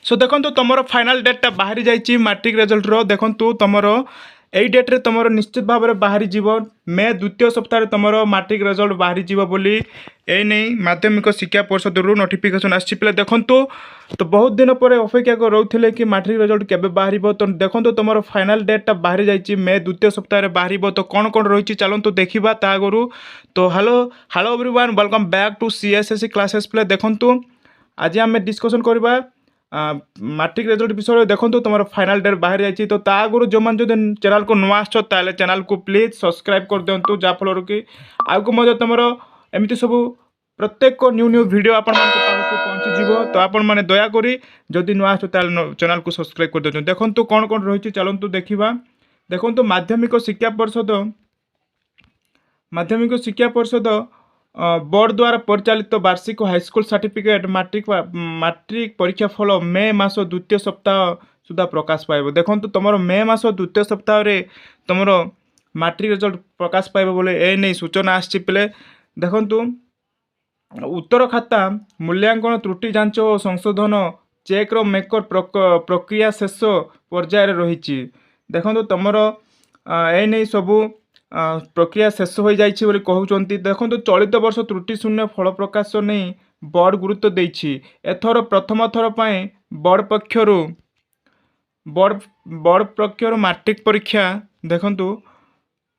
सो देखो तुम final data बाहरी जाइए मैट्रिक रिजल्ट रो देखो तुम यही डेट्रे तुम निश्चित भाव में बाहरी जीव मे द्वितीय सप्ताह तुम मैट्रिक रिजल्ट बाहरी जीव बोली ए नहीं माध्यमिक शिक्षा परिषद रु नोटिफिकेशन आसी पे देखु तो बहुत दिन पर अपेक्षा कर रोते कि मैट्रिक रिजल्ट केबे बाहर तो देखो तुम फाइनाल डेटा बाहरी जाइए मे द्वितीय सप्ताह बाहर तो कौन कौन रही चलतु देखा ता आगु तो hello hello everyone welcome back to CSSC classes प्ले देखु आज आम डिस्कसन करवा मैट्रिक रिजल्ट विषय देखो तुम फाइनाल डेट बाहर जाइए तो आगु जो मैंने जो चैनल को नुआ आस चैनल को प्लीज सब्सक्राइब कर दिंतु जहाँफल कि आगे तुम एमती सब प्रत्येक न्यू न्यू वीडियो आपण पहुँचीज तो आपण मैंने दयाकोरी जदि नुआ आस चैनल को सब्सक्राइब कर दिखाँ देखो कौन कौन रही चलतु देखा देखो माध्यमिक शिक्षा परिषद बोर्ड द्वारा परिचालित वार्षिक हाईस्कल सर्टिफिकेट मैट्रिक परीक्षा फल मे मास द्वितीय सप्ताह सुधा प्रकाश पाइब देखो तुम मे मास द्वितीय सप्ताह तुम मैट्रिक रिजल्ट प्रकाश पाइब बोले ए नहीं सूचना आसी पे देखु उत्तर खाता मूल्यांकन त्रुटि जांच और संशोधन चेक्र मेकर प्रक्रिया शेष पर्याय रही देखो तुम ए नहीं सबू प्रक्रिया शेष हो जाइए कहते देखो चलित वर्ष त्रुटि शून्य फल प्रकाश नहीं बोर्ड गुरुत्व देछि एथर प्रथम थर पर बोर्ड पक्षर मैट्रिक परीक्षा देखु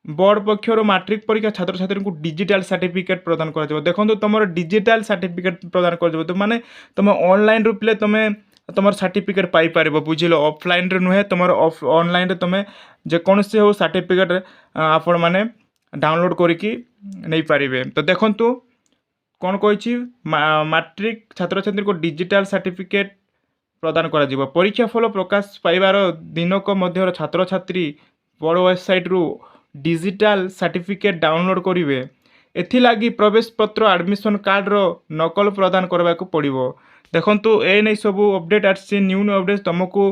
बोर्ड पक्षर मैट्रिक परीक्षा छात्र छात्री को डिजिटल सर्टिफिकेट प्रदान कर देखो तुम डिजिटल सर्टिफिकेट प्रदान कर माने तुम ऑनलाइन रूपले तुम तुम सर्टिफिकेट पाइपर बुझल ऑफलाइन नुहे तुम ऑनलाइन तुम जेकोसी हो सर्टिफिकेट आपण मैंने डाउनलोड करके नहीं पारे तो देखु कौन कही मैट्रिक छात्र छात्री को डिजिटल सर्टिफिकेट प्रदान करा परीक्षा फल प्रकाश पाइबार दिनक मध्य छात्र छात्री बोर्ड वेबसाइट रु डिजिटल सर्टिफिकेट डाउनलोड करेंगे एथिलागी प्रवेश पत्र एडमिशन कार्ड रो नकल प्रदान करने को पड़ो देखु ए नहीं सब अपडेट आसी न्यू न्यू अपडेट तुमको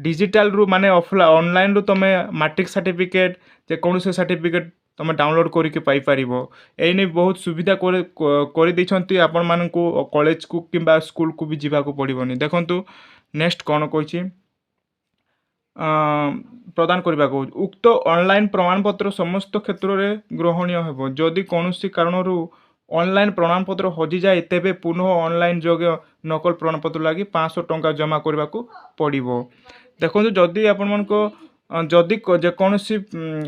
डिजिटल रु माने ऑनलाइन रु तुम मैट्रिक सर्टिफिकेट जेकोसी सर्टिफिकेट तुम डाउनलोड करके पाइपर ये नहीं बहुत सुविधा कर आपण मानू कॉलेज को किंबा स्कूल को भी जावाक पड़ोनी देखु नेक्स्ट कौन कही प्रदान करने को उक्त ऑनलाइन प्रमाणपत्र समस्त क्षेत्र में ग्रहणीय हो जदि कौन कारण ऑनलाइन प्रमाणपत्र हजि जाए तेबे पुनः ऑनलाइन जोगे नकल प्रमाणपत्र लगी 500 टंका जमा करने को पड़ो देखो जदि आपण जदि जेकोसी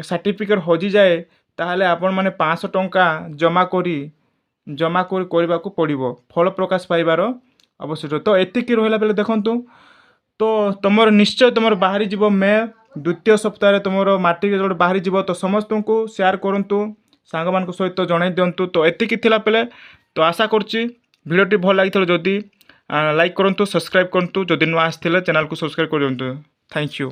सर्टिफिकेट हजि जाए ताहले आपण माने 500 टंका जमा करने को पड़ो फल प्रकाश पाइबार आवश्यक तो एतिकी रहा बेले देखु तो तुम निश्चय तुम बाहरी जीव मे द्वितीय सप्ताह तुम मैट्रिक रिजल्ट बाहरी जीव तो समस्त को शेयर करूँ सांग मान सहित जन दिंतु तो एतिकी थिला पेले तो आशा करछि भिडियोटी भल लगी जदि लाइक करूँ सब्सक्राइब करूँ जदि नुआ आसथिले चैनल को सब्सक्राइब कर दिंतु थैंक यू।